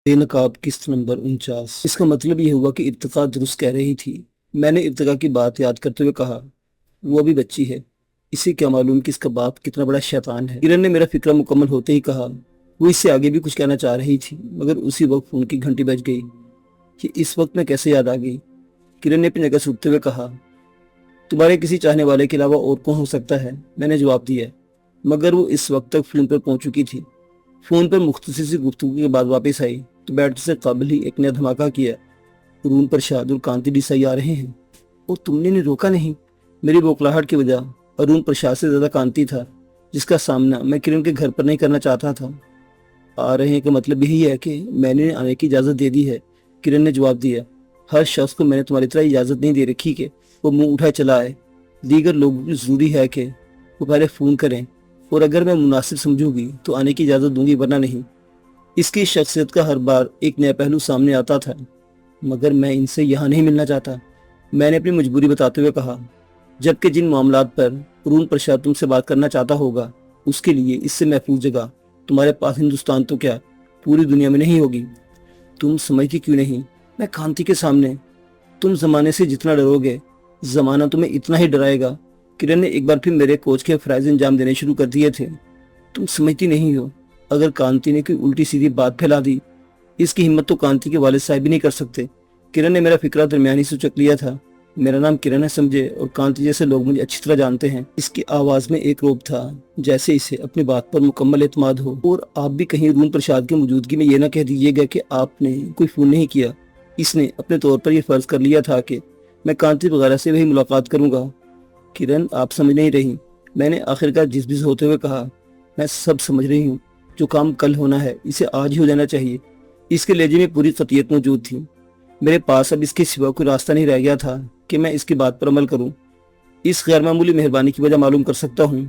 بے نقاب किस्त नंबर 49। इसका मतलब ये हुआ कि इर्तिका दुरुस्त कह रही थी। मैंने इर्तिका की बात याद करते हुए कहा, वो अभी बच्ची है, इसे क्या मालूम कि इसका बाप कितना बड़ा शैतान है। किरण ने मेरा फिक्रा मुकम्मल होते ही कहा, वो इससे आगे भी कुछ कहना चाह रही थी, मगर उसी वक्त फोन की घंटी बज गई। कि इस वक्त में कैसे याद आ गई? किरण ने अपनी जगह से उठते हुए कहा, तुम्हारे किसी चाहने वाले के अलावा और कौन हो सकता है? मैंने जवाब दिया, मगर वो इस वक्त तक फोन पर पहुंच चुकी थी। फोन पर मुख्तसर सी गुफ्तगू के बाद वापस आई तो बैठने से कबल ही एक नया धमाका किया। अरुण प्रसाद और कांति देसाई आ रहे हैं और तुमने इन्हें रोका नहीं। मेरी बौखलाहट की वजह अरुण प्रसाद से ज्यादा कांति था, जिसका सामना मैं किरण के घर पर नहीं करना चाहता था। आ रहे हैं का मतलब यही है कि मैंने इन्हें आने की इजाजत दे दी है। किरण ने जवाब दिया, हर शख्स को मैंने तुम्हारी तरह इजाजत नहीं दे रखी कि वो मुंह उठाए चला आए। दीगर लोगों की जरूरी है कि वो पहले फोन करें और अगर मैं मुनासिब समझूंगी तो आने की इजाजत दूंगी, वरना नहीं। इसकी शख्सियत का हर बार एक नया पहलू सामने आता था, मगर मैं इनसे यहाँ नहीं मिलना चाहता। मैंने अपनी मजबूरी बताते हुए कहा, जबकि जिन मामलात पर अरुण प्रसाद तुमसे बात करना चाहता होगा उसके लिए इससे महफूज जगह तुम्हारे पास हिंदुस्तान तो क्या पूरी दुनिया में नहीं होगी। तुम समझती क्यों नहीं? मैं कांति के सामने तुम जमाने से जितना डरोगे, जमाना तुम्हें इतना ही डराएगा। किरण ने एक बार फिर मेरे कोच के फराइज अंजाम देने शुरू कर दिए थे। तुम समझती नहीं हो, अगर कांति ने कोई उल्टी सीधी बात फैला दी, इसकी हिम्मत तो कांति के वालिद साहब भी नहीं कर सकते। किरण ने मेरा फिक्रा दरमियानी से उचक लिया था। मेरा नाम किरण है समझे, और कांति जैसे लोग मुझे अच्छी तरह जानते हैं। इसकी आवाज में एक रोब था, जैसे इसे अपनी बात पर मुकम्मल एतमाद हो। और आप भी कहीं अरुण प्रसाद की मौजूदगी में ये ना कह दीजिएगा कि आपने कोई फोन नहीं किया। इसने अपने तौर पर यह फर्ज कर लिया था कि मैं कांति वगैरह से वही मुलाकात करूंगा। किरण, आप समझ नहीं रही, मैंने आखिरकार जिस होते हुए कहा। मैं सब समझ रही हूँ, जो काम कल होना है इसे आज ही हो जाना चाहिए। इसके लहजे में पूरी कतियत मौजूद थी। मेरे पास अब इसके सिवा कोई रास्ता नहीं रह गया था कि मैं इसकी बात पर अमल करूं। इस गैर मामूली मेहरबानी की वजह मालूम कर सकता हूं?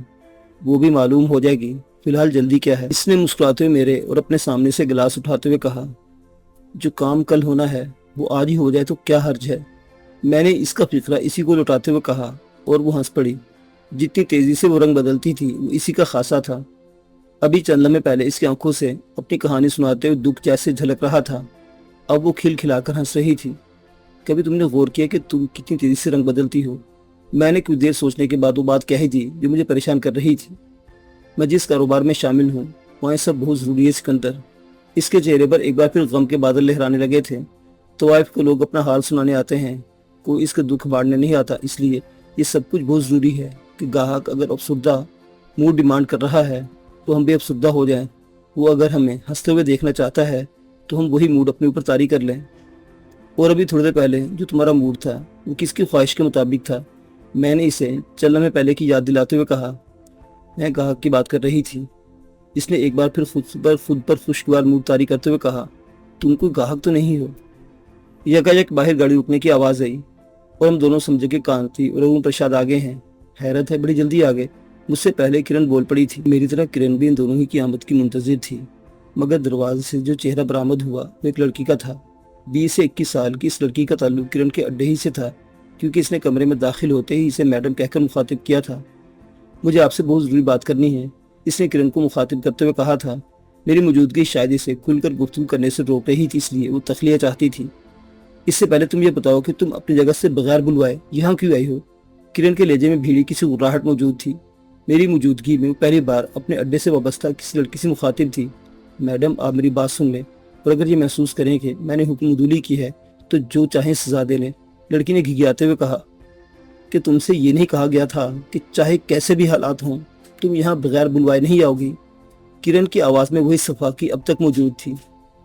वो भी मालूम हो जाएगी, फिलहाल जल्दी क्या है? इसने मुस्कुराते हुए मेरे और अपने सामने से गिलास उठाते हुए कहा, जो काम कल होना है वो आज ही हो जाए तो क्या हर्ज है? मैंने इसका फिक्रा इसी को लौटाते हुए कहा और वो हंस पड़ी। जितनी तेजी से वो रंग बदलती थी वो इसी का खासा था। अभी चंद लम्हे पहले इसकी आंखों से अपनी कहानी सुनाते हुए दुख जैसे झलक रहा था, अब वो खिलखिलाकर हंस रही थी। कभी तुमने गौर किया कि तुम कितनी तेजी से रंग बदलती हो? मैंने कुछ देर सोचने के बाद वो बात कह ही दी जो मुझे परेशान कर रही थी। मैं जिस कारोबार में शामिल हूँ वहाँ सब बहुत जरूरी है सिकंदर। इसके चेहरे पर एक बार फिर गम के बादल लहराने लगे थे। तवाइफ को लोग अपना हाल सुनाने आते हैं, कोई इसका दुख बांटने नहीं आता। इसलिए ये सब कुछ बहुत जरूरी है कि ग्राहक अगर अफसुर्दा मूड डिमांड कर रहा है तो हम भी अफसुर्दा हो जाएं। वो अगर हमें हंसते हुए देखना चाहता है तो हम वही मूड अपने ऊपर तारी कर लें। और अभी थोड़ी देर पहले जो तुम्हारा मूड था वो किसकी ख्वाहिश के मुताबिक था? मैंने इसे चलने में पहले की याद दिलाते हुए कहा। मैं ग्राहक की बात कर रही थी। इसने एक बार फिर खुद पर खुशगवार मूड तारी करते हुए कहा, तुम कोई ग्राहक तो नहीं हो? यकायक बाहर गाड़ी रुकने की आवाज आई और हम दोनों समझे कि कांति और अरुण प्रसाद आगे हैं। हैरत है, बड़ी जल्दी आ गए। मुझसे पहले किरण बोल पड़ी थी। मेरी तरह किरण भी इन दोनों ही की आमद की मुंतजिर थी, मगर दरवाजे से जो चेहरा बरामद हुआ वो एक लड़की का था। 20 से 21 साल की इस लड़की का ताल्लुक किरण के अड्डे ही से था, क्योंकि इसने कमरे में दाखिल होते ही इसे मैडम कहकर मुखातिब किया था। मुझे आपसे बहुत जरूरी बात करनी है, इसने किरण को मुखातिब करते हुए कहा था। मेरी मौजूदगी शायद इसे खुलकर गुफ्तगू करने से रोक रही थी, इसलिए वो तखलिया चाहती थी। इससे पहले तुम ये बताओ कि तुम अपनी जगह से बगैर बुलवाए यहाँ क्यों आई हो? किरण के लहजे में भीड़ी किसी गुर्राहट मौजूद थी। मेरी मौजूदगी में वो पहली बार अपने अड्डे से वाबस्ता किसी लड़की से मुखातिब थी। मैडम, आप मेरी बात सुन लें, और अगर ये महसूस करें कि मैंने हुक्म उदूली की है तो जो चाहे सजा दे लें। लड़की ने घिघियाते हुए कहा कि तुमसे ये नहीं कहा गया था कि चाहे कैसे भी हालात हों तुम यहाँ बगैर बुलवाए नहीं आओगी? किरण की आवाज़ में वही सफाकी अब तक मौजूद थी।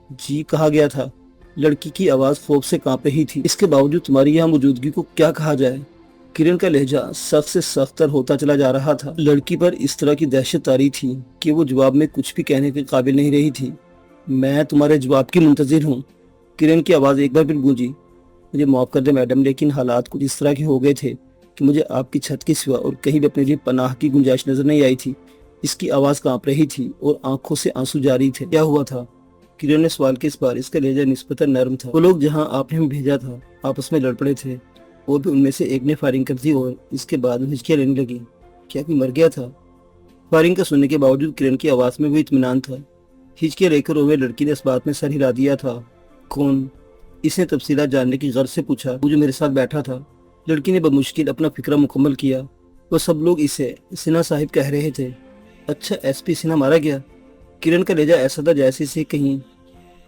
जी, कहा गया था। लड़की की आवाज़ खौफ से कांप रही थी। इसके बावजूद तुम्हारी यहाँ मौजूदगी को क्या कहा जाए? किरण का लहजा सख्त से सख्तर होता चला जा रहा था। लड़की पर इस तरह की दहशत तारी थी कि वो जवाब में कुछ भी कहने के काबिल नहीं रही थी। मैं तुम्हारे जवाब की मुंतजिर हूँ। किरण की आवाज़ एक बार फिर गूंजी। मुझे माफ़ कर दे मैडम, लेकिन हालात कुछ इस तरह के हो गए थे कि मुझे आपकी छत के सिवा और कहीं भी अपने लिए पनाह की गुंजाइश नजर नहीं आई थी। इसकी आवाज़ कांप रही थी और आंखों से आंसू जारी थे। क्या हुआ था? किरण ने सवाल के इस बार इसका लहजा निस्बतन नरम था। वो लोग जहाँ आपने हमें भेजा था आपस में लड़ पड़े थे, और भी उनमें से एक ने फायरिंग कर दी और इसके बाद हिचकियाँ लेने लगी। क्या कोई मर गया था? फायरिंग का सुनने के बावजूद किरण की आवाज़ में वो इत्मीनान था। हिचकियाँ लेकर रोए लड़की ने इस बात में सर हिला दिया था। कौन? इसने तफसीलात जानने की गर्ज से पूछा। वो जो मेरे साथ बैठा था। लड़की ने बमुश्किल अपना फिक्रा मुकम्मल किया। वो सब लोग इसे सिन्हा साहिब कह रहे थे। अच्छा, एसपी सिन्हा मारा गया? किरण का लहजा ऐसा था जैसे इसे कहीं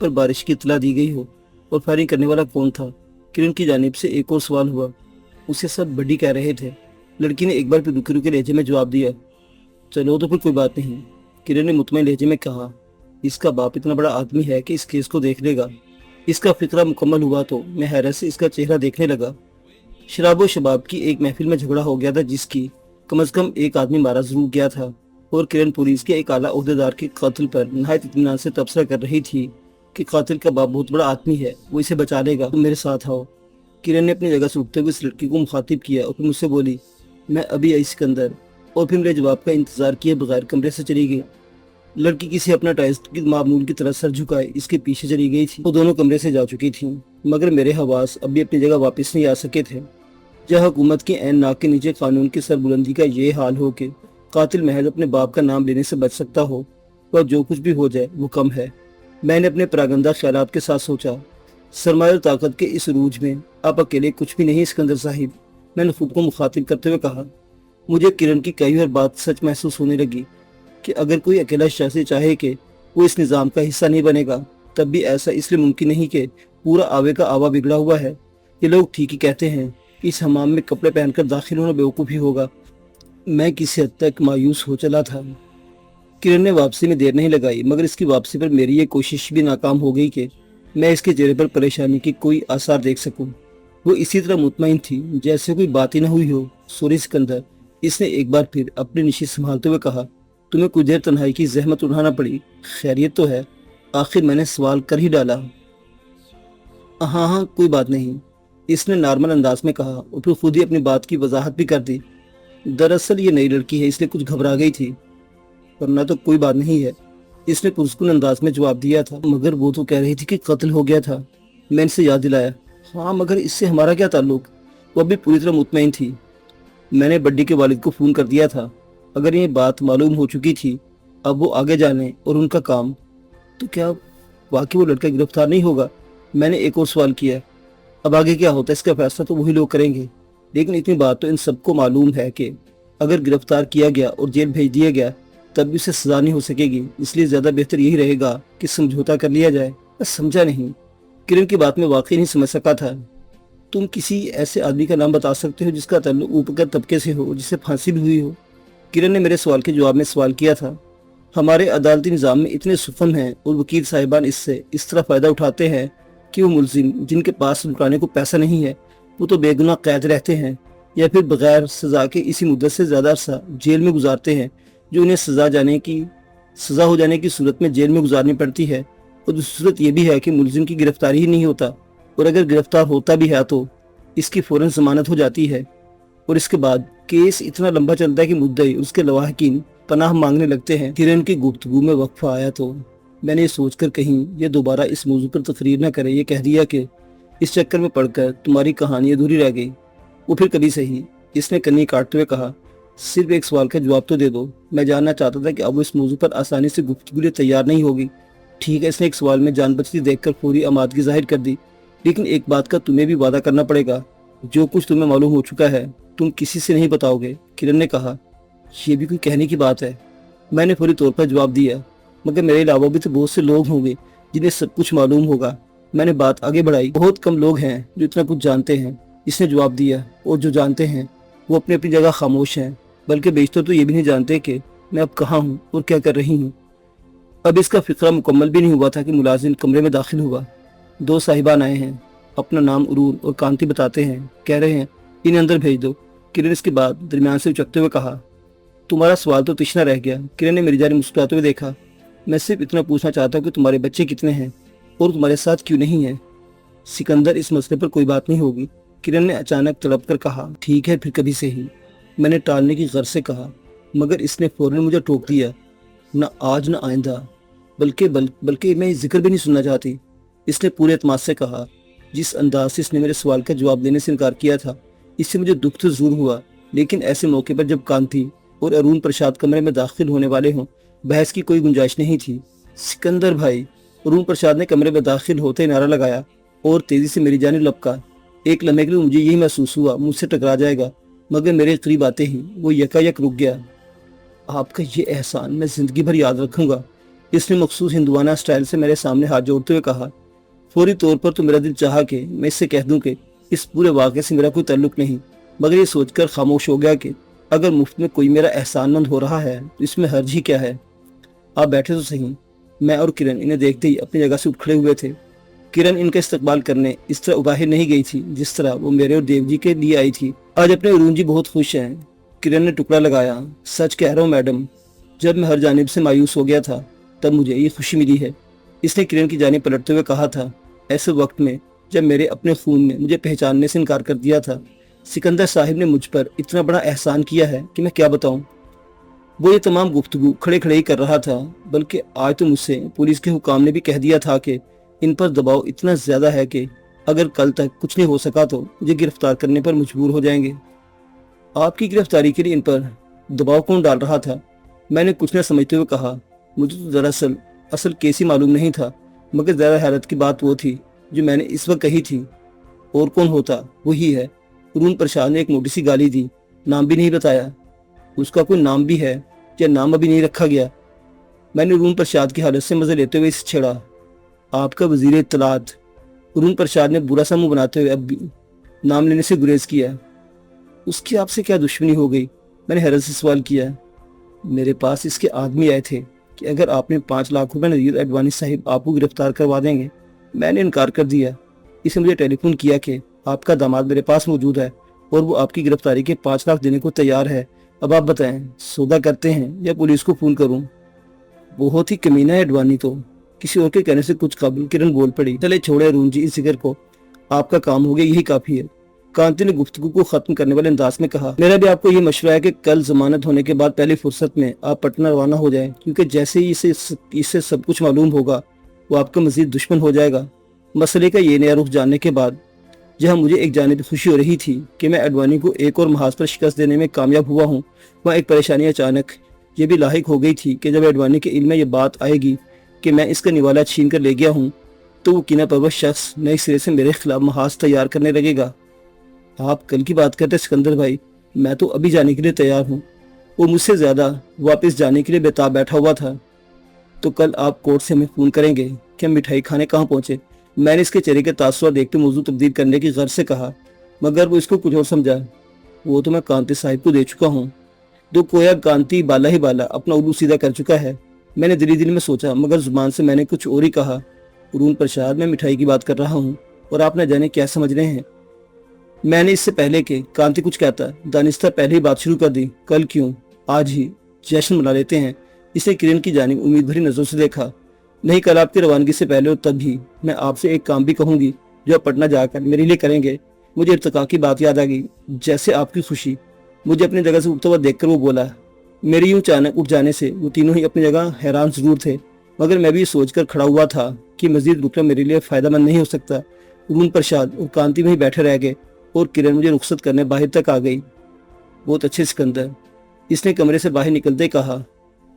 पर बारिश की इत्तला दी गई हो। और फायरिंग करने वाला कौन था? किरण की जानिब से एक और सवाल हुआ। उसे सब बड्डी कह रहे थे। लड़की ने एक बार फिर रुके रुके लहजे में जवाब दिया। चलो तो फिर कोई बात नहीं। किरण ने मुतमईन लहजे में कहा। इसका बाप इतना बड़ा आदमी है कि इस केस को देख लेगा। इसका फिक्रा मुकम्मल हुआ तो मैं हैरत से इसका चेहरा देखने लगा। शराब व शबाब की एक महफिल में झगड़ा हो गया था जिसकी कम अज कम एक आदमी मारा जरूर गया था। और किरण पुलिस के एक आला ओहदेदार के कातिल पर नहायत इत्मीनान से तबसरा कर रही थी कि कातिल का बाप बहुत बड़ा आदमी है, वो इसे बचा लेगा, तुम मेरे साथ आओ। किरण ने अपनी जगह से उठते हुए इस लड़की को मुखातिब किया और फिर मुझसे बोली, मैं अभी आई सिकंदर। और फिर मेरे जवाब का इंतजार किए बगैर कमरे से चली गई। लड़की किसी अपना टेस्ट की मामूल की तरह सर झुकाए इसके पीछे चली गई थी। वो दोनों कमरे से जा चुकी थी, मगर मेरे हवास अभी अपनी जगह वापस नहीं आ सके थे। जहाँ हुकूमत की ऐन नाक के नीचे कानून की सरबुलंदी का ये हाल हो कि कातिल महज अपने बाप का नाम लेने से बच सकता हो, वह जो कुछ भी हो जाए वो कम है। मैंने अपने परागंदा ख्यालात के साथ सोचा, सरमाया और ताकत के इस रूज में आप अकेले कुछ भी नहीं सिकंदर साहिब। मैंने खुद को मुखातिब करते हुए कहा। मुझे किरण की कई हर बात सच महसूस होने लगी कि अगर कोई अकेला शख्स चाहे कि वो इस निज़ाम का हिस्सा नहीं बनेगा, तब भी ऐसा इसलिए मुमकिन नहीं कि पूरा आवे का आवा बिगड़ा हुआ है। ये लोग ठीक ही कहते हैं कि इस हमाम में कपड़े पहनकर दाखिल होना बेवकूफ़ी होगा। मैं किसी हद तक मायूस हो चला था। किरण ने वापसी में देर नहीं लगाई, मगर इसकी वापसी पर मेरी ये कोशिश भी नाकाम हो गई कि मैं इसके चेहरे पर परेशानी की कोई आसार देख सकूं। वो इसी तरह मुतमईन थी जैसे कोई बात ही न हुई हो। सॉरी सिकंदर, इसने एक बार फिर अपनी निशी संभालते हुए कहा। तुम्हें कुछ देर तन्हाई की जहमत उठाना पड़ी, खैरियत तो है? आखिर मैंने सवाल कर ही डाला। हाँ हाँ, कोई बात नहीं, इसने नॉर्मल अंदाज में कहा और फिर खुद ही अपनी बात की वजाहत भी कर दी। दरअसल ये नई लड़की है, इसलिए कुछ घबरा गई थी, वरना तो कोई बात नहीं है, इसने पुरस्कुन अंदाज में जवाब दिया था। मगर वो तो कह रही थी कि कत्ल हो गया था। मैंने इसे याद दिलाया। हाँ, मगर इससे हमारा क्या ताल्लुक? वो अभी पूरी तरह मुतमईन थी। मैंने बड्डी के वालिद को फ़ोन कर दिया था। अगर ये बात मालूम हो चुकी थी, अब वो आगे जाने और उनका काम, तो क्या वाकई वो लड़का गिरफ्तार नहीं होगा? मैंने एक और सवाल किया। अब आगे क्या होता है इसका फैसला तो वही लोग करेंगे, लेकिन इतनी बात तो इन सबको मालूम है कि अगर गिरफ्तार किया गया और जेल भेज दिया गया तब भी उसे सजा नहीं हो सकेगी। इसलिए ज़्यादा बेहतर यही रहेगा कि समझौता कर लिया जाए। मैं समझा नहीं, किरण की बात में वाकई नहीं समझ सका था। तुम किसी ऐसे आदमी का नाम बता सकते हो जिसका ताल्लुक ऊपर तबके से हो, जिसे फांसी भी हुई हो? किरण ने मेरे सवाल के जवाब में सवाल किया था। हमारे अदालती निज़ाम में इतने सुफन हैं और वकील साहिबान इससे इस तरह फ़ायदा उठाते हैं कि वो मुलजिम जिनके पास लुटाने को पैसा नहीं है वो तो बेगुनाह कैद रहते हैं या फिर बगैर सज़ा के इसी मुद्दत से ज़्यादा अरसा जेल में गुजारते हैं, जो उन्हें सज़ा हो जाने की सूरत में जेल में गुजारनी पड़ती है। और दूसरी सूरत यह भी है कि मुलजिम की गिरफ्तारी ही नहीं होता, और अगर गिरफ्तार होता भी है तो इसकी फ़ौरन ज़मानत हो जाती है। और इसके बाद केस इतना लंबा चलता है कि मुद्दई उसके लवाहकीन पनाह मांगने लगते हैं। किरण की गुफ्तगू में वक्फा आया तो मैंने ये सोचकर कहीं ये दोबारा इस मौजू पर तकरीर न करे, ये कह दिया कि इस चक्कर में पढ़कर तुम्हारी कहानी अधूरी रह गई। वो फिर कभी सही, इसने कन्नी काटते हुए कहा। सिर्फ एक सवाल का जवाब तो दे दो। मैं जानना चाहता था कि अब वो इस मौजू पर आसानी से गुफ्तगू लिए तैयार नहीं होगी। ठीक है, इसने एक सवाल में जान बचती देखकर पूरी आमादगी जाहिर कर दी। लेकिन एक बात का तुम्हें भी वादा करना पड़ेगा, जो कुछ तुम्हें मालूम हो चुका है तुम किसी से नहीं बताओगे। किरण ने कहा। ये भी कोई कहने की बात है? मैंने फौरी तौर पर जवाब दिया। मगर मेरे अलावा भी तो बहुत से लोग होंगे जिन्हें सब कुछ मालूम होगा। मैंने बात आगे बढ़ाई। बहुत कम लोग हैं जो इतना कुछ जानते हैं, इसने जवाब दिया। और जो जानते हैं वो अपनी अपनी जगह खामोश हैं, बल्कि बेशतर तो ये भी नहीं जानते कि मैं अब कहाँ हूँ और क्या कर रही हूँ। अब इसका फिक्रा मुकम्मल भी नहीं हुआ था कि मुलाजिम कमरे में दाखिल हुआ। दो साहिबान आए हैं, अपना नाम उरून और कांति बताते हैं। कह रहे हैं इन्हें अंदर भेज दो। किरण इसके बाद दरमियान से उचकते हुए कहा, तुम्हारा सवाल तो तिश्ना रह गया। किरण ने मेरी जानिब मुस्कुराते हुए देखा। मैं सिर्फ इतना पूछना चाहता हूँ कि तुम्हारे बच्चे कितने हैं और तुम्हारे साथ क्यों नहीं है? सिकंदर, इस मसले पर कोई बात नहीं होगी, किरण ने अचानक तड़प कर कहा। ठीक है, फिर कभी से ही, मैंने टालने की गर्ज से कहा, मगर इसने फौरन मुझे टोक दिया। न आज न आइंदा, बल्कि मैं जिक्र भी नहीं सुनना चाहती, इसने पूरे एतमाद से कहा। जिस अंदाज से इसने मेरे सवाल का जवाब देने से इनकार किया था, इससे मुझे दुख तो जरूर हुआ, लेकिन ऐसे मौके पर जब कांति और अरुण प्रसाद कमरे में दाखिल होने वाले हों, बहस की कोई गुंजाइश नहीं थी। सिकंदर भाई, अरुण प्रसाद ने कमरे में दाखिल होते ही नारा लगाया और तेजी से मेरी जानिब लपका। एक लम्हे के लिए मुझे यही महसूस हुआ मुझसे टकरा जाएगा, मगर मेरे करीब आते ही वो यकायक रुक गया। आपका ये एहसान मैं जिंदगी भर याद रखूंगा, इसने मखसूस हिंदुआना स्टाइल से मेरे सामने हाथ जोड़ते हुए कहा। फौरी तौर पर तो मेरा दिल चाहा कि मैं इससे कह दूं कि इस पूरे वाक़े से मेरा कोई ताल्लुक नहीं, मगर ये सोचकर खामोश हो गया कि अगर मुफ्त में कोई मेरा एहसानमंद हो रहा है तो इसमें हर्ज ही क्या है। आप बैठे तो सही। मैं और किरण इन्हें देखते ही अपनी जगह से उठ खड़े हुए थे। किरण इनका इस्तकबाल करने इस तरह बाहर नहीं गई थी जिस तरह वो मेरे और देव जी के लिए आई थी। आज अपने अरुण जी बहुत खुश हैं, किरण ने टुकड़ा लगाया। सच कह रहा हूँ मैडम, जब मैं हर जानिब से मायूस हो गया था तब मुझे ये खुशी मिली है, इसने किरण की जानिब पलटते हुए कहा था। ऐसे वक्त में जब मेरे अपने खून ने मुझे पहचानने से इनकार कर दिया था, सिकंदर साहिब ने मुझ पर इतना बड़ा एहसान किया है कि मैं क्या बताऊं। वो ये तमाम गुफ्तगू खड़े खड़े ही कर रहा था, बल्कि आज तो मुझसे पुलिस के हुकाम ने भी कह दिया था कि इन पर दबाव इतना ज्यादा है कि अगर कल तक कुछ नहीं हो सका तो मुझे गिरफ्तार करने पर मजबूर हो जाएंगे। आपकी गिरफ्तारी के लिए इन पर दबाव कौन डाल रहा था? मैंने कुछ न समझते हुए कहा। मुझे तो दरअसल असल केस ही मालूम नहीं था, मगर ज़्यादा हैरत की बात वो थी जो मैंने इस वक्त कही थी। और कौन होता? वही है। अरुण प्रसाद ने एक मोटी सी गाली दी, नाम भी नहीं बताया। उसका कोई नाम भी है या नाम अभी नहीं रखा गया? मैंने अरुण प्रसाद की हालत से मजे लेते हुए इसे छेड़ा। आपका वजीर इत्तलात। अरुण प्रसाद ने बुरा सा मुंह बनाते हुए अब भी नाम लेने से गुरेज किया। उसकी आपसे क्या दुश्मनी हो गई? मैंने हैरत से सवाल किया। मेरे पास इसके आदमी आए थे कि अगर आपने 5 लाख रुपए नजीर अडवाणी साहिब आपको गिरफ्तार करवा देंगे। मैंने इनकार कर दिया। इसे मुझे टेलीफोन किया कि आपका दामाद मेरे पास मौजूद है और वो आपकी गिरफ्तारी के 5 लाख देने को तैयार है। अब आप बताएं, सौदा करते हैं या पुलिस को फोन करूं? बहुत ही कमीना है अडवाणी तो। किसी और के कहने से कुछ काबिल। किरण बोल पड़ी। चले छोड़े अरुण जी इस जिक्र को, आपका काम हो गया यही काफी है। कांति ने गुफ्तगू को खत्म करने वाले अंदाज में कहा। मेरा भी आपको ये मशवरा है कि कल जमानत होने के बाद पहली फुर्सत में आप पटना रवाना हो जाएं, क्योंकि जैसे ही इसे सब कुछ मालूम होगा वो आपका मजीद दुश्मन हो जाएगा। मसले का ये नया रुख जानने के बाद जहाँ मुझे एक जानिब खुशी हो रही थी कि मैं अडवाणी को एक और महाज पर शिकस्त देने में कामयाब हुआ हूँ, वहाँ एक परेशानी अचानक ये भी लाहिक हो गई थी कि जब अडवाणी के इल्म में ये बात आएगी कि मैं इसका निवाला छीन कर ले गया हूँ तो वो कीना परवश शख्स नए सिरे से मेरे खिलाफ महाज तैयार करने लगेगा। आप कल की बात करते सिकंदर भाई, मैं तो अभी जाने के लिए तैयार हूँ। वो मुझसे ज्यादा वापस जाने के लिए बेताब बैठा हुआ था। तो कल आप कोर्ट से हमें फोन करेंगे कि हम मिठाई खाने कहाँ पहुंचे? मैंने इसके चेहरे के तासुरात देखते मौजू तब्दील करने की गर्ज से कहा, मगर वो इसको कुछ और समझा। वो तो मैं कांति साहिब को दे चुका हूँ। तो कोया कांति बाला ही बाला अपना उल्लू सीधा कर चुका है। मैंने दिली दिल में सोचा, मगर जुबान से मैंने कुछ और ही कहा। अरुण प्रसाद, मैं मिठाई की बात कर रहा हूँ और आप न जाने क्या समझ रहे हैं। मैंने इससे पहले कि कांति कुछ कहता दानिस्ता पहले ही बात शुरू कर दी। कल क्यों, आज ही जश्न मना लेते हैं। इसे किरण की जानिब उम्मीद भरी नजरों से देखा। नहीं, कल आपकी रवानगी से पहले और तब भी मैं आपसे एक काम भी कहूंगी जो आप पटना जाकर मेरे लिए करेंगे। मुझे इर्तिका की बात याद आ गई, जैसे आपकी खुशी। मुझे अपनी जगह से उठता हुआ देखकर वो बोला। मेरे यूं अचानक उठ जाने से वो तीनों ही अपनी जगह हैरान जरूर थे, मगर मैं भी सोचकर खड़ा हुआ था कि मजीद रुकना मेरे लिए फायदेमंद नहीं हो सकता। अरुण प्रसाद और कांति में ही बैठे रह गए और किरण मुझे रुखसत करने बाहर तक आ गई। बहुत अच्छे सिकंदर, इसने कमरे से बाहर निकलते कहा,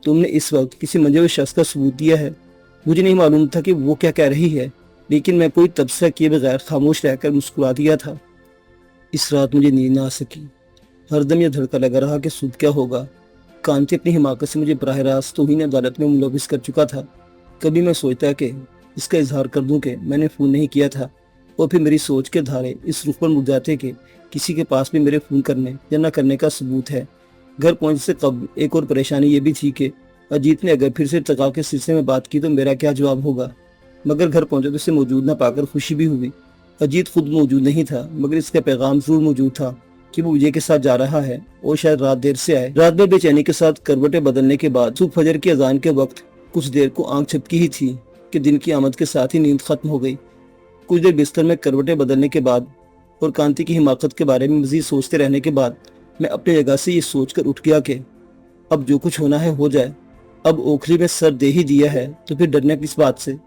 तुमने इस वक्त किसी मंजे हुए शख्स का सबूत दिया है। मुझे नहीं मालूम था कि वो क्या कह रही है, लेकिन मैं कोई तबसरा किए बगैर खामोश रहकर मुस्कुरा दिया था। इस रात मुझे नींद ना आ सकी। हरदम यह धड़का लगा रहा कि सुबह क्या होगा। कांति अपनी हिमाकत से मुझे बराह रास्त तौहीन अदालत में मुलविस कर चुका था। कभी मैं सोचता कि इसका इजहार कर दूं कि मैंने फ़ोन नहीं किया था, और फिर मेरी सोच के धारे इस रुख पर मुड़ जाते कि किसी के पास भी मेरे फ़ोन करने या न करने का सबूत है। घर पहुंचने से कब एक और परेशानी ये भी थी कि अजीत ने अगर फिर से इर्तिका के सिलसिले में बात की तो मेरा क्या जवाब होगा। मगर घर पहुंचे तो इसे मौजूद न पाकर खुशी भी हुई। अजीत खुद मौजूद नहीं था, मगर इसका पैगाम जरूर मौजूद था कि वो विजय के साथ जा रहा है और शायद रात देर से आए। रात भर बेचैनी के साथ करवटें बदलने के बाद सुबह फजर की अजान के वक्त कुछ देर को आंख झपकी ही थी कि दिन की आमद के साथ ही नींद खत्म हो गई। कुछ देर बिस्तर में करवटें बदलने के बाद और कांति की हिमाकत के बारे में मजीद सोचते रहने के बाद मैं अपनी जगह से ये सोचकर उठ गया कि अब जो कुछ होना है हो जाए। अब ओखली में सर दे ही दिया है तो फिर डरने किस बात से।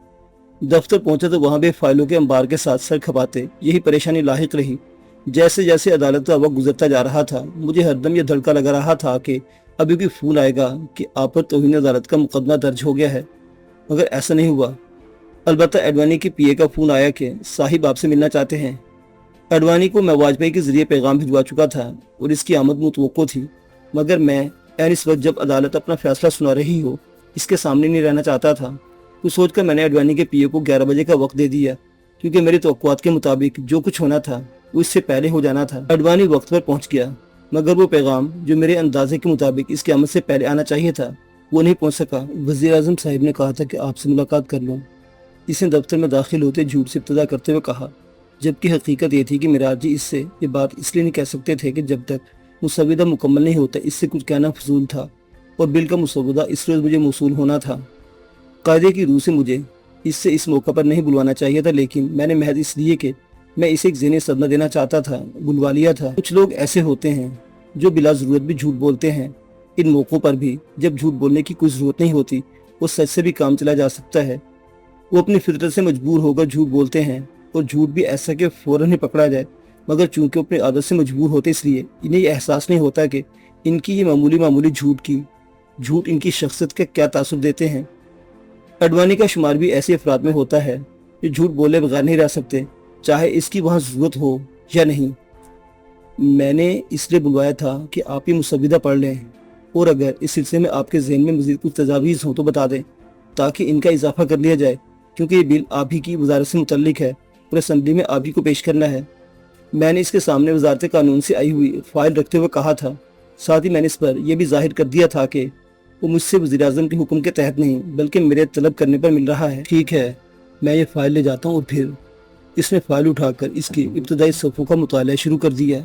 दफ्तर पहुंचा तो वहां भी फाइलों के अंबार के साथ सर खपाते यही परेशानी लाहिक रही। जैसे जैसे अदालत का वक्त गुजरता जा रहा था, मुझे हरदम यह धड़का लगा रहा था कि अभी भी फोन आएगा कि आप पर तौहीन अदालत का मुकदमा दर्ज हो गया है। मगर ऐसा नहीं हुआ। अलबत्ता एडवानी के पीए का फ़ोन आया कि साहिब आपसे मिलना चाहते हैं। एडवानी को मैं वाजपेयी के जरिए पैगाम भिजवा चुका था और इसकी आमद मुतवक्को थी, मगर मैं ऐन इस वक्त जब अदालत अपना फैसला सुना रही हो इसके सामने नहीं रहना चाहता था। तो सोचकर मैंने एडवानी के पीए को 11 बजे का वक्त दे दिया, क्योंकि मेरी तवक्कुआत के मुताबिक जो कुछ होना था वो इससे पहले हो जाना था। एडवानी वक्त पर पहुंच गया, मगर वो पैगाम जो मेरे अंदाजे के मुताबिक इसकी आमद से पहले आना चाहिए था वो नहीं पहुंच सका। वज़ीर आज़म साहिब ने कहा था कि आपसे मुलाकात कर लूँ। इसने दफ्तर में दाखिल होते झूठ से इब्तदा करते हुए कहा, जबकि हकीकत ये थी कि मिराज जी इससे ये बात इसलिए नहीं कह सकते थे कि जब तक मुसविदा मुकम्मल नहीं होता इससे कुछ कहना फजूल था, और बिल का मुसविदा इस रोज़ मुझे मौसूल होना था। कायदे की रूह से मुझे इससे इस मौका पर नहीं बुलवाना चाहिए था, लेकिन मैंने महज इसलिए कि मैं इसे एक ज़हनी सदमा देना चाहता था बुलवा लिया था। कुछ लोग ऐसे होते हैं जो बिला ज़रूरत भी झूठ बोलते हैं। इन मौक़ों पर भी जब झूठ बोलने की कोई ज़रूरत नहीं होती वो सच से भी काम चला जा सकता है। वो अपनी फितरत से मजबूर होकर झूठ बोलते हैं, और झूठ भी ऐसा कि फ़ौरन ही पकड़ा जाए, मगर चूंकि अपनी आदत से मजबूर होते इसलिए इन्हें ये एहसास नहीं होता कि इनकी ये मामूली झूठ इनकी शख्सियत के क्या तासुर देते हैं। अडवाणी का शुमार भी ऐसे अफराद में होता है जो झूठ बोले बगैर नहीं रह सकते, चाहे इसकी वहाँ ज़रूरत हो या नहीं। मैंने इसलिए बुलवाया था कि आप ये मुसविदा पढ़ लें, और अगर इस सिलसिले में आपके ज़हन में मज़ीद कुछ तजावीज़ हो तो बता दें, ताकि इनका इजाफा कर लिया जाए, क्योंकि ये बिल आप ही की वजारत से मुतल्लिक है और असम्बली में आप ही को पेश करना है। मैंने इसके सामने वजारत कानून से आई हुई फाइल रखते हुए कहा था। साथ ही मैंने इस पर यह भी जाहिर कर दिया था कि वो मुझसे वज़ीर-ए-आज़म के हुक्म के तहत नहीं बल्कि मेरे तलब करने पर मिल रहा है। ठीक है, मैं ये फ़ाइल ले जाता हूँ। और फिर इसने फ़ाइल उठाकर इसकी इब्तदाई सफ़ों का मुताला शुरू कर दिया।